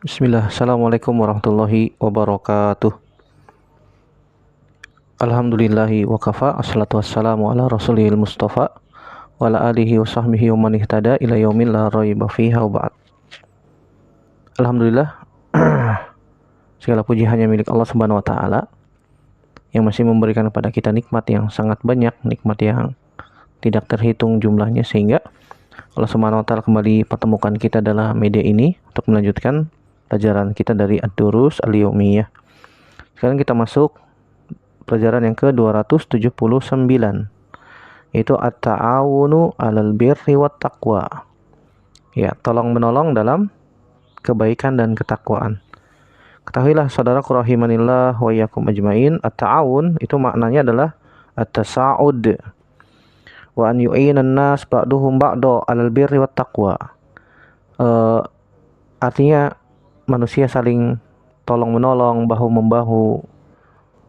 Bismillah, Assalamualaikum warahmatullahi wabarakatuh. Alhamdulillahi wa kafa, assalatu wassalamu ala rasulil mustafa wa ala alihi wa sahbihi wa man ihtada ila yaumin la raiba fiha wa ba'd. Alhamdulillah, segala puji hanya milik Allah Subhanahu wa taala yang masih memberikan kepada kita nikmat yang sangat banyak, nikmat yang tidak terhitung jumlahnya, sehingga Allah Subhanahu wa taala kembali pertemukan kita dalam media ini untuk melanjutkan pelajaran kita dari Ad-Durus Al-Yaumiyah. Sekarang kita masuk pelajaran yang ke-279, yaitu At-Ta'awunu 'alal birri wat taqwa. Ya, tolong menolong dalam kebaikan dan ketakwaan. Ketahuilah saudaraku rahimanillah wa iyyakum ajmain, at-ta'awun itu maknanya adalah at-tasa'ud wa an yu'inan nas ba'duhum ba'da 'alal birri wat taqwa. Artinya manusia saling tolong-menolong, bahu-membahu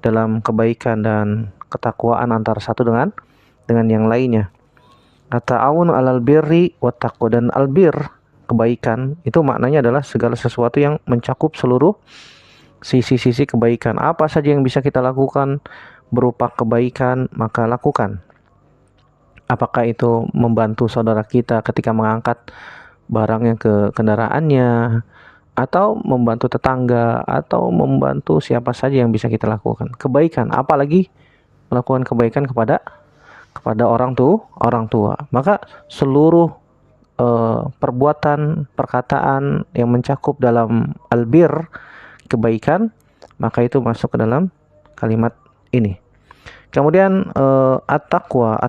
dalam kebaikan dan ketakwaan antara satu dengan yang lainnya. At-ta'awun 'alal birri wat taqwa, dan albir, kebaikan, itu maknanya adalah segala sesuatu yang mencakup seluruh sisi-sisi kebaikan. Apa saja yang bisa kita lakukan berupa kebaikan, maka lakukan. Apakah itu membantu saudara kita ketika mengangkat barangnya ke kendaraannya, atau membantu tetangga, atau membantu siapa saja yang bisa kita lakukan kebaikan, apalagi melakukan kebaikan kepada orang tua. Maka seluruh perbuatan, perkataan yang mencakup dalam albir, kebaikan, maka itu masuk ke dalam kalimat ini. Kemudian at-taqwa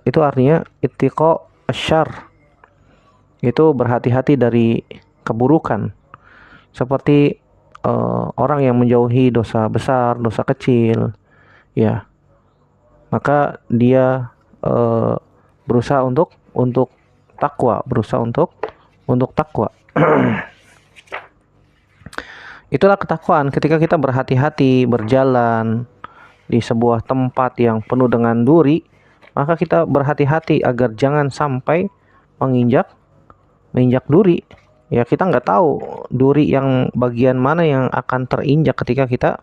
itu artinya ittiqa asyarr, itu berhati-hati dari keburukan, seperti orang yang menjauhi dosa besar, dosa kecil, ya, maka dia berusaha untuk takwa, Itulah ketakwaan. Ketika kita berhati-hati berjalan di sebuah tempat yang penuh dengan duri, maka kita berhati-hati agar jangan sampai menginjak duri. Ya, kita nggak tahu duri yang bagian mana yang akan terinjak ketika kita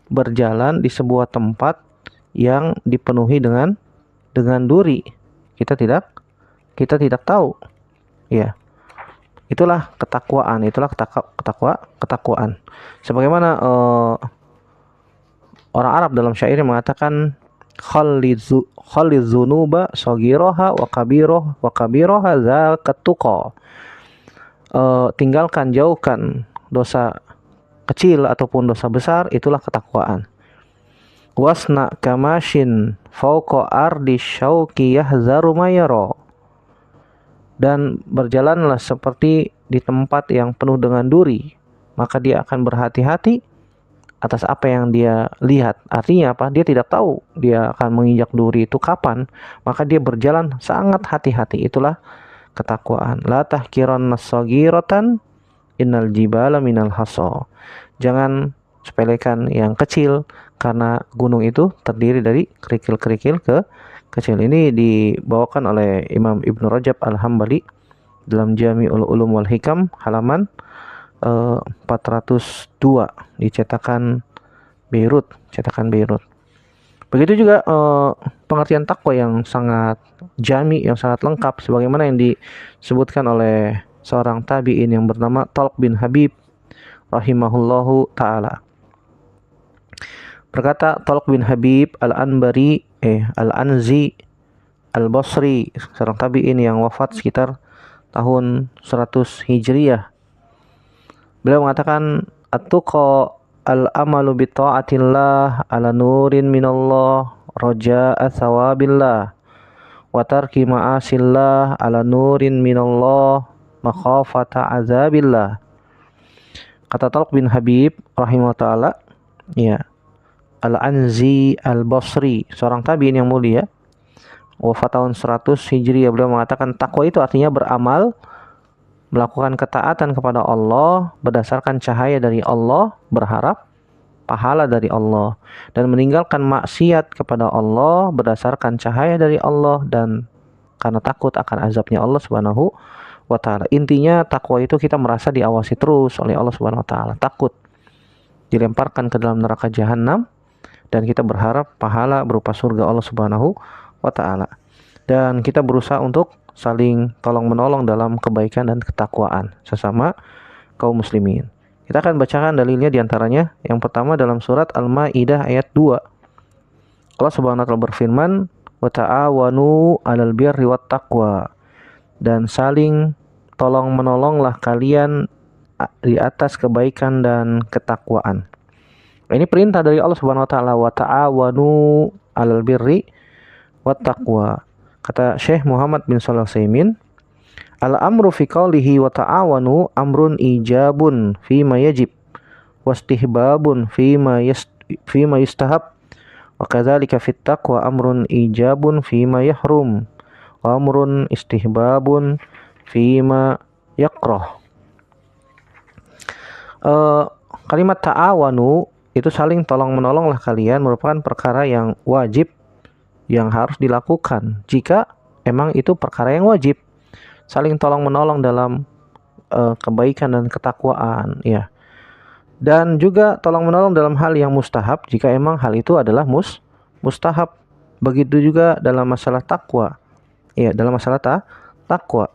berjalan di sebuah tempat yang dipenuhi dengan duri. Kita tidak tahu. Ya, itulah ketakwaan, ketakwaan. Sebagaimana orang Arab dalam syair mengatakan, khalidz dzunuba saghiraha wa kabiraha zakat tuqa. Tinggalkan, jauhkan dosa kecil ataupun dosa besar, itulah ketakwaan. Wasna kamashin fauqa ardi syauqi yahzaru mayara, dan berjalanlah seperti di tempat yang penuh dengan duri, maka dia akan berhati-hati atas apa yang dia lihat. Artinya apa? Dia tidak tahu dia akan menginjak duri itu kapan, maka dia berjalan sangat hati-hati. Itulah ketakwaan. La tahkiranna saghiratan innal jibala minal hasa. Jangan sepelekan yang kecil, karena gunung itu terdiri dari kerikil-kerikil kecil. Ini dibawakan oleh Imam Ibnu Rajab Al-Hambali dalam Jami'ul Ulum wal Hikam halaman 402 di cetakan Beirut. Begitu juga pengertian takwa yang sangat jami, yang sangat lengkap, sebagaimana yang disebutkan oleh seorang tabi'in yang bernama Talq bin Habib rahimahullahu ta'ala. Berkata Talq bin Habib Al-Anzi Al-Basri, seorang tabi'in yang wafat sekitar tahun 100 Hijriyah. Beliau mengatakan, at-tuqa al-amalu bi ta'atillah ala nurin minallah raja'a thawabillah wa tarki ma'asillah ala nurin minallah makhafata azabillah. Kata Talq bin Habib rahimahullah ta'ala, ya, Al-Anzi Al-Basri, seorang tabi'in yang mulia, wafat tahun 100 Hijriah. Beliau mengatakan takwa itu artinya beramal, melakukan ketaatan kepada Allah berdasarkan cahaya dari Allah, berharap pahala dari Allah, dan meninggalkan maksiat kepada Allah berdasarkan cahaya dari Allah dan karena takut akan azabnya Allah Subhanahu wa ta'ala. Intinya takwa itu kita merasa diawasi terus oleh Allah Subhanahu wa taala, takut dilemparkan ke dalam neraka jahanam, dan kita berharap pahala berupa surga Allah Subhanahu wa taala. Dan kita berusaha untuk saling tolong-menolong dalam kebaikan dan ketakwaan sesama kaum muslimin. Kita akan bacakan dalilnya diantaranya. Yang pertama dalam surat Al-Maidah ayat 2. Allah Subhanahu wa taala berfirman, "Wa ta'awanu 'alal birri wat taqwa." Dan saling tolong-menolonglah kalian di atas kebaikan dan ketakwaan. Ini perintah dari Allah Subhanahu wa taala, "Wa ta'awanu 'alal birri wat taqwa." Kata Syekh Muhammad bin Shalih Al-Utsaimin, al-amru fi qawlihi wa ta'awanu amrun ijabun fi ma yajib wastihbabun fi ma yustahab wa kadzalika fit taqwa amrun ijabun fi ma yahrum wa amrun istihbabun fi ma yakrah. Kalimat ta'awanu itu saling tolong-menolonglah kalian merupakan perkara yang wajib yang harus dilakukan jika emang itu perkara yang wajib. Saling tolong-menolong dalam kebaikan dan ketakwaan, ya. Dan juga tolong-menolong dalam hal yang mustahab jika emang hal itu adalah mustahab. Begitu juga dalam masalah takwa. Ya, dalam masalah takwa.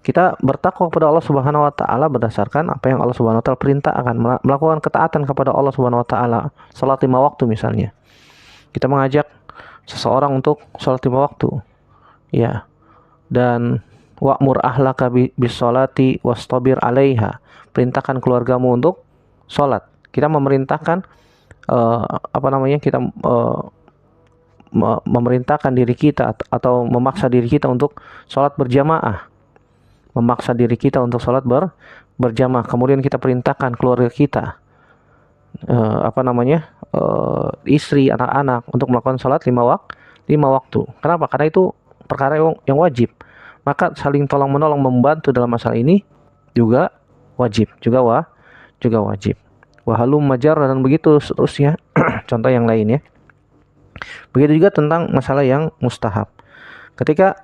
Kita bertakwa kepada Allah Subhanahu wa taala berdasarkan apa yang Allah Subhanahu wa taala perintahkan, melakukan ketaatan kepada Allah Subhanahu wa taala, salat 5 waktu misalnya. Kita mengajak seseorang untuk salat 5 waktu. Ya. Dan wa'mur ahlaka bis sholati wastabir 'alaiha. Perintahkan keluargamu untuk salat. Kita memerintahkan memerintahkan diri kita atau memaksa diri kita untuk salat berjamaah. Memaksa diri kita untuk salat berjamaah. Kemudian kita perintahkan keluarga kita istri, anak-anak untuk melakukan salat 5 waktu. Kenapa? Karena itu perkara yang wajib. Maka saling tolong-menolong membantu dalam masalah ini juga wajib, juga wajib. Wahalum majar dan begitu seterusnya. Contoh yang lain ya. Begitu juga tentang masalah yang mustahab. Ketika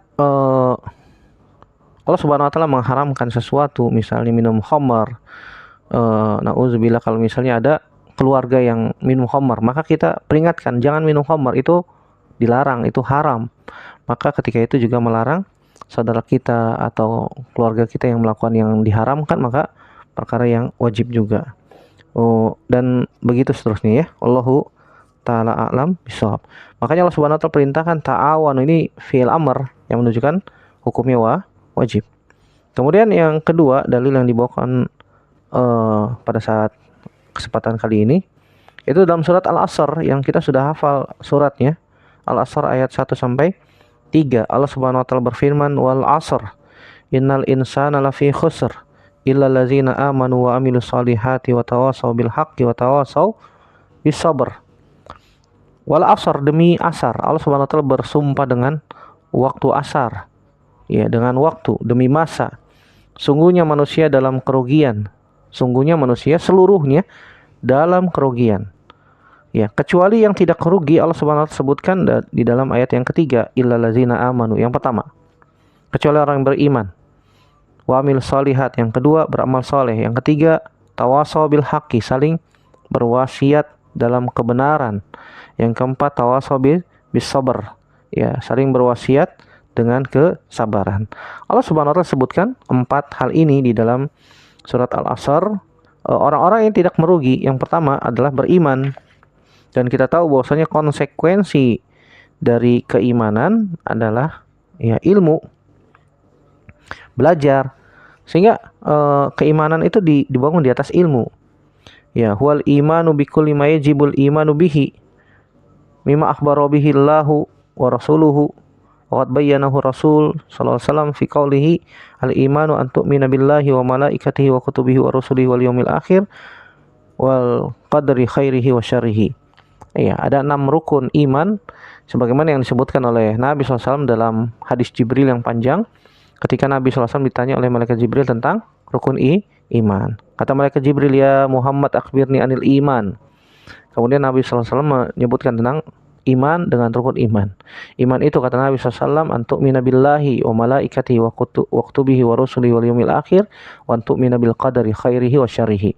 Allah Subhanahu wa taala mengharamkan sesuatu, misalnya minum khamar, nauzubillah, kalau misalnya ada keluarga yang minum khamar, maka kita peringatkan jangan minum khamar, itu dilarang, itu haram. Maka ketika itu juga melarang saudara kita atau keluarga kita yang melakukan yang diharamkan, maka perkara yang wajib juga. Dan begitu seterusnya ya. Allahu ta'ala a'lam bishawab. Makanya Allah Subhanahu wa taala perintahkan ta'awanu, ini fi'il amr yang menunjukkan hukumnya wajib. Kemudian yang kedua, dalil yang dibawakan pada saat kesempatan kali ini itu dalam surat Al-Asr yang kita sudah hafal suratnya. Al-Asr ayat 1 sampai 3. Allah Subhanahu wa taala berfirman, "Wal 'asr innal insana lafi khusr illal ladzina amanu wa amilus solihati wa tawasaw bil haqqi wa tawasaw bis sabr." Wal 'asr, demi asar. Allah Subhanahu wa taala bersumpah dengan waktu asar. Ya, dengan waktu, demi masa. Sungguhnya manusia dalam kerugian. Sungguhnya manusia seluruhnya dalam kerugian. Ya, kecuali yang tidak kerugi Allah Subhanahu wa taala sebutkan di dalam ayat yang ketiga, illal ladzina amanu. Yang pertama, kecuali orang yang beriman. Wa amil sholihat. Yang kedua, beramal soleh. Yang ketiga, tawasaw bil haqqi, saling berwasiat dalam kebenaran. Yang keempat, tawasaw bis sabr. Ya, saling berwasiat dengan kesabaran. Allah Subhanahu wa taala sebutkan 4 hal ini di dalam surat Al-Asr. Orang-orang yang tidak merugi, yang pertama adalah beriman. Dan kita tahu bahwasanya konsekuensi dari keimanan adalah ya ilmu, belajar. Sehingga keimanan itu dibangun di atas ilmu. Ya, huwal imanu bikulli ma yajibul imanu bihi mimma akhbara bihi Allahu wa rasuluhu wa qad bayyanahu Rasul sallallahu alaihi wasallam fi qoulihi al-imanu an tu'mina billahi wa malaikatihi wa kutubihi wa rusulihi wal yawmil akhir wal qadri khairihi wa syarrihi. Ya, ada 6 rukun iman sebagaimana yang disebutkan oleh Nabi SAW dalam hadis Jibril yang panjang ketika Nabi SAW ditanya oleh malaikat Jibril tentang rukun iman. Kata malaikat Jibril, "Ya Muhammad, akhbirni anil iman." Kemudian Nabi SAW menyebutkan tentang iman dengan rukun iman. Iman itu kata Nabi SAW, antu'mina billahi wa malaikatihi wa kutubihi wa rusulihi wal yawmil akhir wa antu'mina bil qadari khairihi wa syarrihi.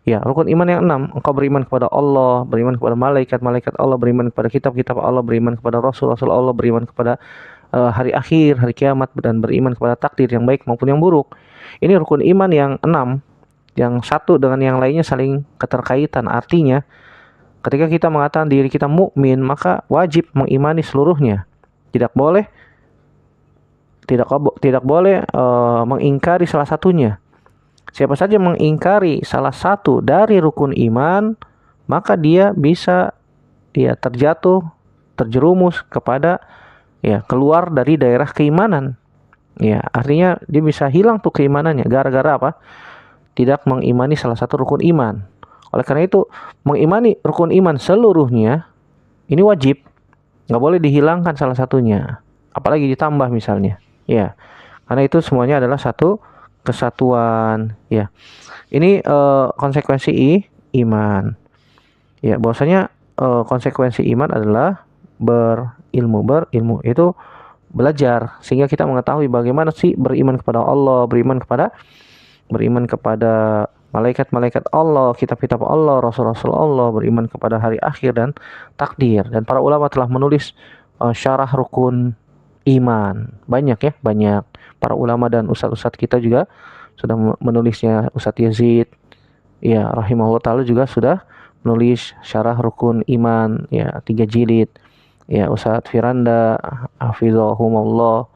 Ya, rukun iman yang 6, engkau beriman kepada Allah, beriman kepada malaikat-malaikat Allah, beriman kepada kitab-kitab Allah, beriman kepada rasul-rasul Allah, beriman kepada hari akhir, hari kiamat, dan beriman kepada takdir yang baik maupun yang buruk. Ini rukun iman yang 6, yang satu dengan yang lainnya saling keterkaitan. Artinya, ketika kita mengatakan diri kita mukmin, maka wajib mengimani seluruhnya. Tidak boleh mengingkari salah satunya. Siapa saja mengingkari salah satu dari rukun iman, maka dia bisa terjerumus kepada keluar dari daerah keimanan. Ya, artinya dia bisa hilang tuh keimanannya gara-gara apa? Tidak mengimani salah satu rukun iman. Oleh karena itu, mengimani rukun iman seluruhnya ini wajib. Nggak boleh dihilangkan salah satunya, apalagi ditambah misalnya. Ya, karena itu semuanya adalah satu kesatuan. Ya, ini konsekuensi iman. Ya, bahwasanya konsekuensi iman adalah berilmu itu belajar, sehingga kita mengetahui bagaimana sih beriman kepada Allah, beriman kepada malaikat-malaikat Allah, kitab-kitab Allah, rasul-rasul Allah, beriman kepada hari akhir dan takdir. Dan para ulama telah menulis syarah rukun iman. Banyak. Para ulama dan ustadz-ustadz kita juga sudah menulisnya. Ustadz Yazid rahimahullah ta'ala juga sudah menulis syarah rukun iman 3 jilid. Ustadz Firanda hafizahumullah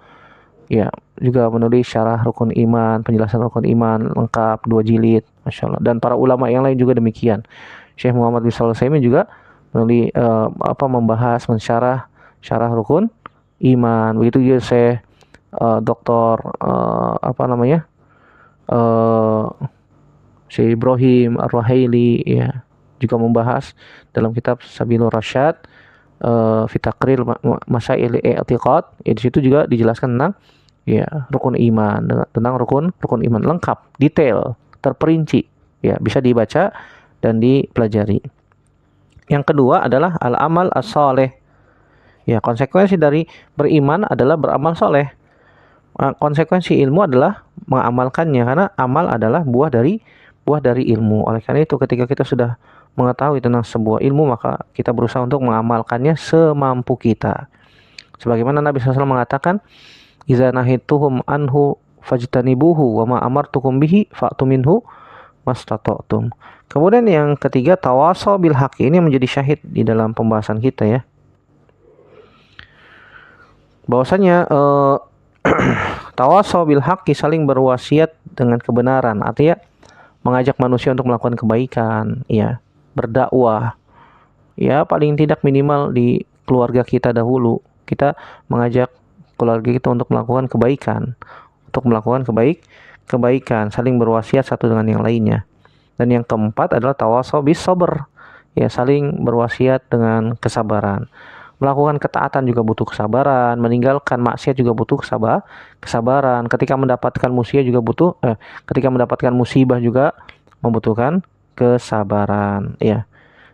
juga menulis syarah rukun iman, penjelasan rukun iman lengkap 2 jilid, Masya Allah. Dan para ulama yang lain juga demikian. Syekh Muhammad bin Shalih Al-Utsaimin juga menulis membahas syarah rukun iman. Begitu juga Syekh Dr. Syekh Ibrahim Ar-Ruhaili juga membahas dalam kitab Sabilur Rasyad fi taqrir masail i'tiqad. Di situ juga dijelaskan tentang rukun iman, tentang rukun iman lengkap, detail, terperinci. Bisa dibaca dan dipelajari. Yang kedua adalah al-amal as-saleh. Konsekuensi dari beriman adalah beramal soleh. Konsekuensi ilmu adalah mengamalkannya, karena amal adalah buah dari ilmu. Oleh karena itu, ketika kita sudah mengetahui tentang sebuah ilmu, maka kita berusaha untuk mengamalkannya semampu kita. Sebagaimana Nabi SAW mengatakan, "Iza nahituhum anhu fajtanibuhu wa ma amartukum bihi fa'tu minhu mastata'tum." Kemudian yang ketiga, tawasaw bil haq. Ini menjadi syahid di dalam pembahasan kita ya. Bahwasanya tawasaw bil haq, saling berwasiat dengan kebenaran. Artinya mengajak manusia untuk melakukan kebaikan, berdakwah. Paling tidak minimal di keluarga kita dahulu, kita mengajak keluarga kita untuk melakukan kebaikan, saling berwasiat satu dengan yang lainnya. Dan yang keempat adalah tawasaw bis sabr, saling berwasiat dengan kesabaran. Melakukan ketaatan juga butuh kesabaran, meninggalkan maksiat juga butuh kesabaran. Ketika mendapatkan musibah juga membutuhkan kesabaran.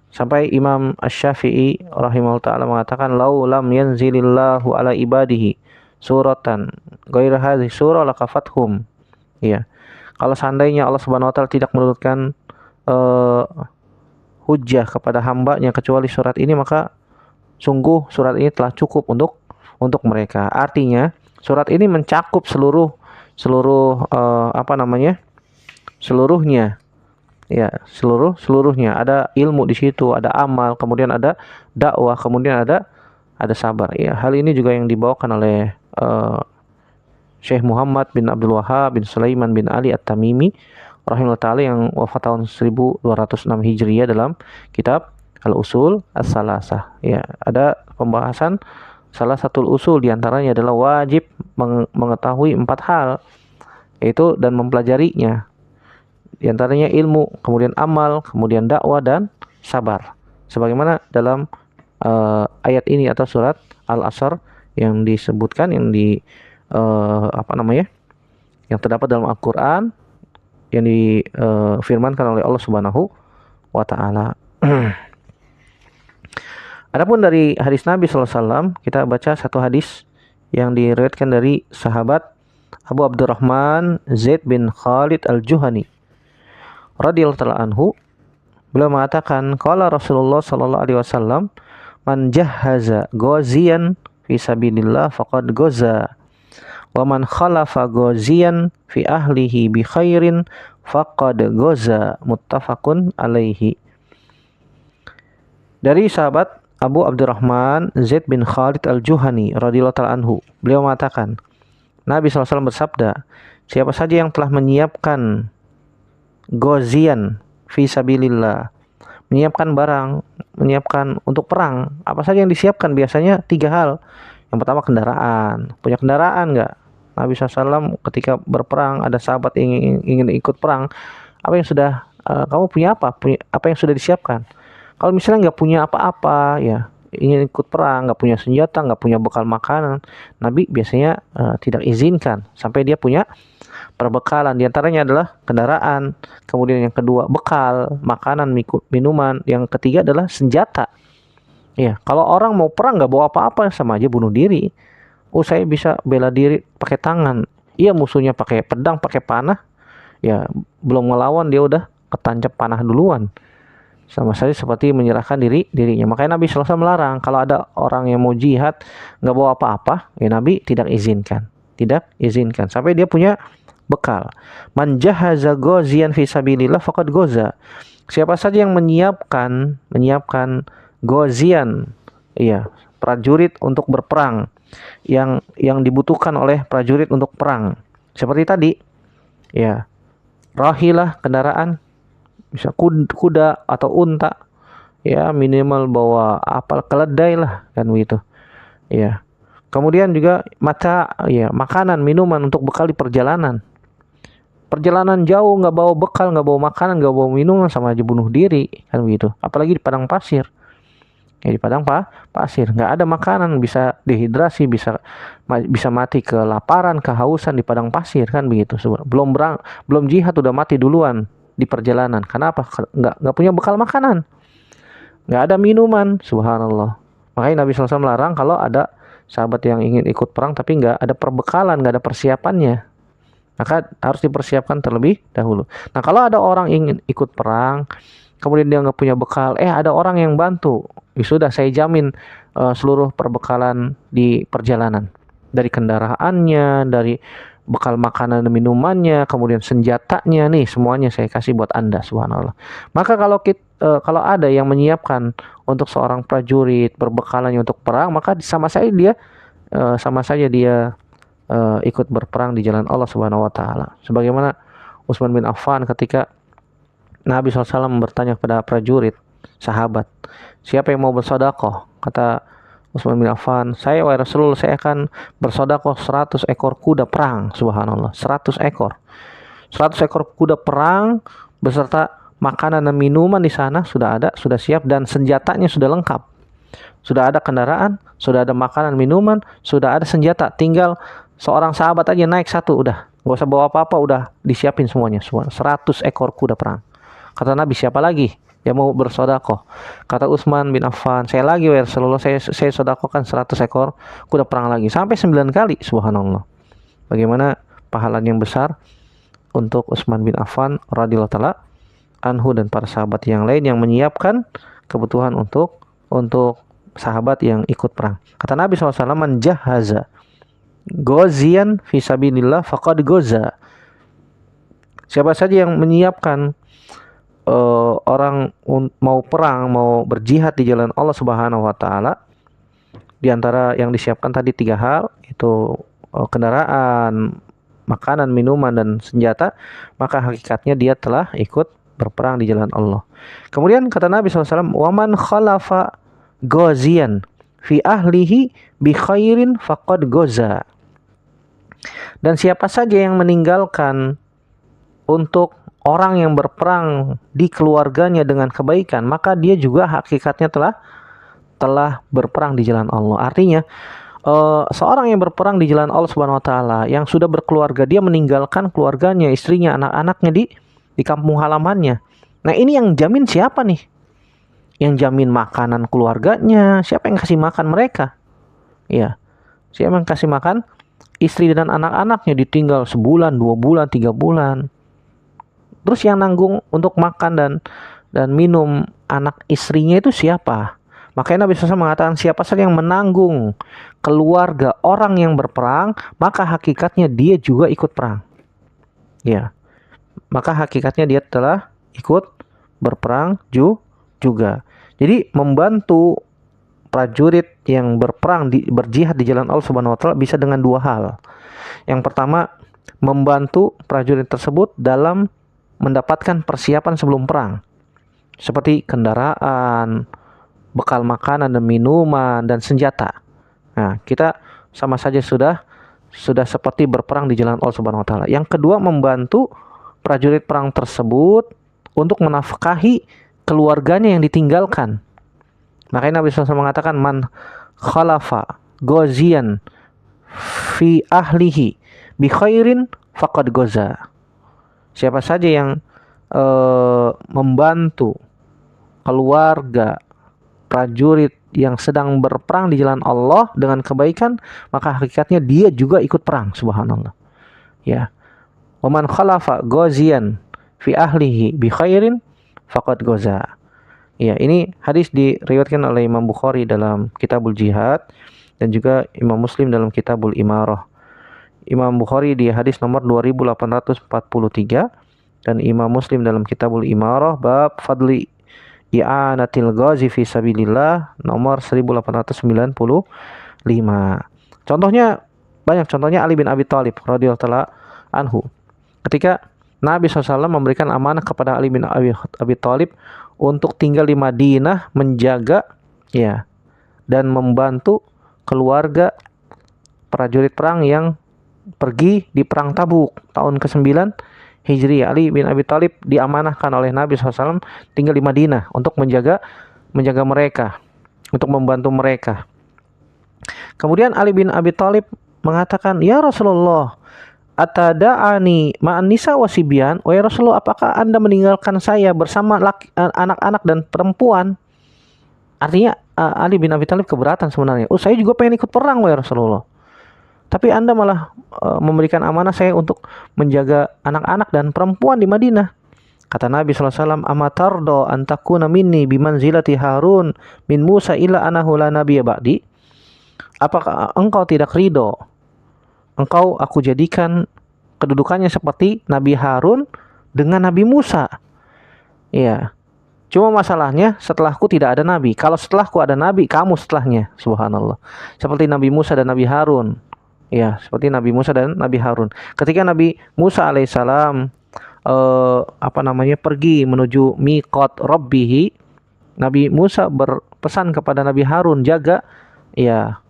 Sampai Imam Asy-Syafi'i rahimahullah ta'ala mengatakan, "Lau lam yanzilillahu ala ibadihi suratan ghaira hadhihi surah lakafathum." Kalau seandainya Allah Subhanahu wa taala tidak menurunkan hujjah kepada hambanya kecuali surat ini, maka sungguh surat ini telah cukup untuk mereka. Artinya surat ini mencakup seluruhnya. Seluruhnya. Ada ilmu di situ, ada amal, kemudian ada dakwah, kemudian ada sabar. Hal ini juga yang dibawakan oleh Syekh Muhammad bin Abdul Wahhab bin Sulaiman bin Ali At-Tamimi rahimahullah ta'ala, yang wafat tahun 1206 Hijriah, dalam kitab Al-Usul As-Salasah. Ada pembahasan salah satu usul, diantaranya adalah wajib mengetahui 4 hal, yaitu dan mempelajarinya. Diantaranya ilmu, kemudian amal, kemudian dakwah dan sabar. Sebagaimana dalam ayat ini atau surat Al-Asr yang disebutkan, yang yang terdapat dalam Al-Quran, yang difirmankan oleh Allah Subhanahu wa ta'ala. Adapun dari hadis Nabi SAW, kita baca satu hadis yang diriwayatkan dari sahabat Abu Abdurrahman Zaid bin Khalid Al-Juhani radhiyallahu anhu. Beliau mengatakan, qala Rasulullah sallallahu alaihi wasallam, man jahhaza ghaziyan fi sabilillah faqad ghaza, wa man khalafa ghaziyan fi ahlihi bi khairin faqad ghaza, muttafaqun alaihi. Dari sahabat Abu Abdurrahman Zaid bin Khalid Al-Juhani radhiyallahu anhu, beliau mengatakan, Nabi SAW bersabda, siapa saja yang telah menyiapkan ghaziyan fi sabilillah, menyiapkan barang, menyiapkan untuk perang, apa saja yang disiapkan? Biasanya 3 hal. Yang pertama kendaraan. Punya kendaraan nggak? Nabi SAW ketika berperang, ada sahabat yang ingin ikut perang, apa yang sudah kamu punya apa? Apa yang sudah disiapkan? Kalau misalnya nggak punya apa-apa, ya ingin ikut perang, nggak punya senjata, nggak punya bekal makanan, Nabi biasanya tidak izinkan sampai dia punya perbekalan. Di antaranya adalah kendaraan, kemudian yang kedua bekal, makanan, minuman, yang ketiga adalah senjata. Ya, kalau orang mau perang nggak bawa apa-apa, sama aja bunuh diri. Oh, saya bisa bela diri pakai tangan. Iya, musuhnya pakai pedang, pakai panah. Ya, belum ngelawan dia udah ketancap panah duluan. Sama saja seperti menyerahkan dirinya. Makanya Nabi SAW melarang kalau ada orang yang mau jihad nggak bawa apa-apa, ya Nabi tidak izinkan. Tidak izinkan sampai dia punya bekal. Man jahaza ghaziyan fi sabilillah faqad ghaza. Siapa saja yang menyiapkan ghaziyan, iya, prajurit untuk berperang, yang dibutuhkan oleh prajurit untuk perang. Seperti tadi, ya, rahilah, kendaraan, bisa kuda atau unta, ya, minimal bawa apel keledai lah, kan begitu. Ya. Kemudian juga ya, makanan, minuman untuk bekal di perjalanan. Perjalanan jauh nggak bawa bekal, nggak bawa makanan, nggak bawa minuman, sama aja bunuh diri, kan begitu. Apalagi di padang pasir. Ya, di padang pasir nggak ada makanan, bisa dehidrasi, bisa mati kelaparan, kehausan di padang pasir, kan begitu. Belum jihad udah mati duluan di perjalanan. Kenapa? Nggak punya bekal makanan, nggak ada minuman, subhanallah. Makanya Nabi SAW melarang kalau ada sahabat yang ingin ikut perang tapi nggak ada perbekalan, nggak ada persiapannya, maka harus dipersiapkan terlebih dahulu. Nah, kalau ada orang ingin ikut perang, kemudian dia nggak punya bekal, ada orang yang bantu, ya sudah, saya jamin seluruh perbekalan di perjalanan, dari kendaraannya, dari bekal makanan dan minumannya, kemudian senjatanya, nih semuanya saya kasih buat Anda, subhanallah. Maka kalau ada yang menyiapkan untuk seorang prajurit berbekalannya untuk perang, maka sama saja dia ikut berperang di jalan Allah Subhanahu wa taala. Sebagaimana Utsman bin Affan ketika Nabi SAW bertanya kepada prajurit, sahabat, siapa yang mau bersedekah? Kata Utsman bin Affan, saya wahai Rasulullah, saya akan bersedekah 100 ekor kuda perang. Subhanallah, 100 ekor. 100 ekor kuda perang beserta makanan dan minuman di sana sudah siap, dan senjatanya sudah lengkap. Sudah ada kendaraan, sudah ada makanan, minuman, sudah ada senjata. Tinggal seorang sahabat aja naik satu, udah. Gak usah bawa apa-apa, udah disiapin semuanya. 100 ekor kuda perang. Kata Nabi, siapa lagi yang mau bersedekah? Kata Utsman bin Affan, saya lagi wahai Rasulullah, saya sedekahkan 100 ekor kuda perang lagi. Sampai 9 kali, subhanallah. Bagaimana pahala yang besar untuk Utsman bin Affan radhiyallahu taala anhu dan para sahabat yang lain yang menyiapkan kebutuhan untuk sahabat yang ikut perang. Kata Nabi SAW, man jahaza ghaziyan fi sabilillah faqad ghaza. Siapa saja yang menyiapkan orang mau perang, mau berjihad di jalan Allah Subhanahu wa taala, di antara yang disiapkan tadi 3 hal, itu kendaraan, makanan, minuman, dan senjata, maka hakikatnya dia telah ikut berperang di jalan Allah. Kemudian kata Nabi SAW, waman khalafa ghaziyan fi ahlihi bi khairin faqad ghaza. Dan siapa saja yang meninggalkan untuk orang yang berperang di keluarganya dengan kebaikan, maka dia juga hakikatnya telah berperang di jalan Allah. Artinya seorang yang berperang di jalan Allah Subhanahu wa taala, yang sudah berkeluarga, dia meninggalkan keluarganya, istrinya, anak-anaknya di kampung halamannya. Nah, ini yang jamin siapa nih? Yang jamin makanan keluarganya, siapa yang kasih makan mereka? Ya, siapa yang kasih makan istri dan anak-anaknya ditinggal sebulan, 2 bulan, 3 bulan. Terus yang nanggung untuk makan dan minum anak istrinya itu siapa? Makanya Nabi SAW mengatakan siapa saja yang menanggung keluarga orang yang berperang, maka hakikatnya dia juga ikut perang. Ya, maka hakikatnya dia telah ikut berperang juga. Jadi membantu prajurit yang berperang berjihad di jalan Allah Subhanahu wa taala bisa dengan 2 hal. Yang pertama, membantu prajurit tersebut dalam mendapatkan persiapan sebelum perang. Seperti kendaraan, bekal makanan dan minuman dan senjata. Nah, kita sama saja sudah seperti berperang di jalan Allah Subhanahu wa taala. Yang kedua, membantu prajurit perang tersebut untuk menafkahi keluarganya yang ditinggalkan. Makanya Nabi SAW mengatakan man khalafa ghazian fi ahlihi bi khairin faqad goza. Siapa saja yang membantu keluarga prajurit yang sedang berperang di jalan Allah dengan kebaikan, maka hakikatnya dia juga ikut perang. Subhanallah. Ya. Wa man khalafa ghazian fi ahlihi bi khairin faqad goza. Ya, ini hadis diriwayatkan oleh Imam Bukhari dalam Kitabul Jihad dan juga Imam Muslim dalam Kitabul Imarah. Imam Bukhari di hadis nomor 2843 dan Imam Muslim dalam Kitabul Imarah bab fadli i'anatil ghazi fi sabilillah nomor 1895. Contohnya banyak, contohnya Ali bin Abi Thalib radhiyallahu anhu. Ketika Nabi SAW memberikan amanah kepada Ali bin Abi Thalib untuk tinggal di Madinah, menjaga ya dan membantu keluarga prajurit perang yang pergi di perang Tabuk tahun ke-9 Hijriah. Ali bin Abi Thalib diamanahkan oleh Nabi SAW tinggal di Madinah untuk menjaga mereka, untuk membantu mereka. Kemudian Ali bin Abi Thalib mengatakan, "Ya Rasulullah, atada'ani ma'an nisa wasibyan?" Oh ya Rasulullah, apakah Anda meninggalkan saya bersama anak-anak dan perempuan? Artinya Ali bin Abi Thalib keberatan sebenarnya. Oh, saya juga pengen ikut perang ya Rasulullah. Tapi Anda malah memberikan amanah saya untuk menjaga anak-anak dan perempuan di Madinah. Kata Nabi SAW, "Amatardo antakuna minni bimanzilati Harun min Musa illa anahu la nabiyya ba'di?" Apakah engkau tidak ridho engkau aku jadikan kedudukannya seperti Nabi Harun dengan Nabi Musa? Iya. Cuma masalahnya setelahku tidak ada nabi. Kalau setelahku ada nabi, kamu setelahnya. Subhanallah. Seperti Nabi Musa dan Nabi Harun. Ya, seperti Nabi Musa dan Nabi Harun. Ketika Nabi Musa alaihissalam pergi menuju miqat Rabbih, Nabi Musa berpesan kepada Nabi Harun jaga ya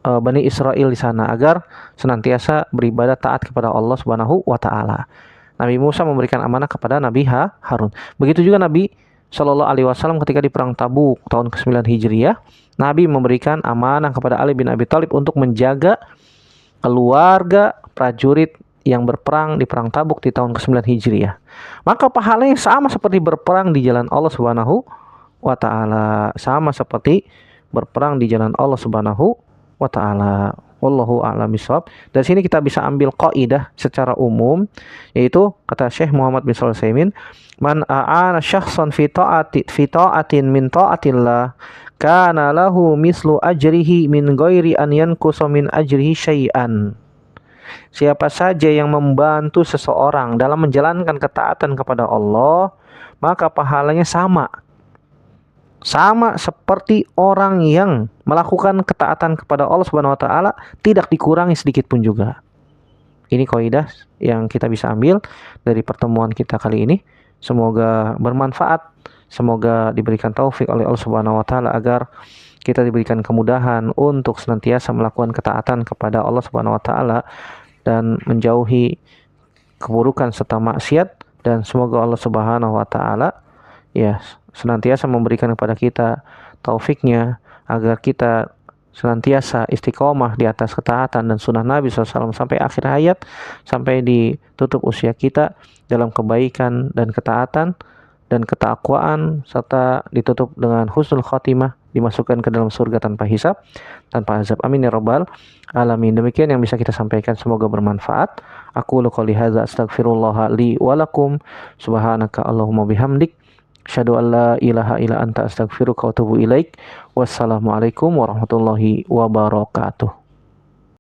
Bani Israel di sana agar senantiasa beribadah taat kepada Allah Subhanahu wa taala. Nabi Musa memberikan amanah kepada Nabi Harun. Begitu juga Nabi Shallallahu alaihi wasallam ketika di perang Tabuk tahun ke-9 Hijriah, Nabi memberikan amanah kepada Ali bin Abi Thalib untuk menjaga keluarga prajurit yang berperang di perang Tabuk di tahun ke-9 Hijriah. Maka pahalanya sama seperti berperang di jalan Allah Subhanahu wa taala, sama seperti berperang di jalan Allah Subhanahu wa taala. Wallahu a'lam bishawab. Dari sini kita bisa ambil kaidah secara umum, yaitu kata Syekh Muhammad bin Shalih Al-Utsaimin, man a'ana syakhsan fi ta'atin min ta'atillah kana lahu mislu ajrihi min ghairi an yanqusa min ajrihi syai'an. Siapa saja yang membantu seseorang dalam menjalankan ketaatan kepada Allah, maka pahalanya sama seperti orang yang melakukan ketaatan kepada Allah Subhanahu wa taala, tidak dikurangi sedikit pun juga. Ini kaidah yang kita bisa ambil dari pertemuan kita kali ini. Semoga bermanfaat, semoga diberikan taufik oleh Allah Subhanahu wa taala agar kita diberikan kemudahan untuk senantiasa melakukan ketaatan kepada Allah Subhanahu wa taala dan menjauhi keburukan serta maksiat, dan semoga Allah Subhanahu wa taala ya senantiasa memberikan kepada kita taufiknya agar kita senantiasa istiqomah di atas ketaatan dan sunnah Nabi SAW sampai akhir hayat, sampai ditutup usia kita dalam kebaikan dan ketaatan, dan ketakwaan, serta ditutup dengan husnul khotimah, dimasukkan ke dalam surga tanpa hisab, tanpa azab. Amin ya rabbal alamin. Demikian yang bisa kita sampaikan, semoga bermanfaat. Aku qouli hadza astaghfirullah li wa lakum. Subhanaka Allahumma bihamdik, asyhadu an la ilaha illa anta astaghfiruka wa atubu ilaik. Wassalamualaikum warahmatullahi wabarakatuh.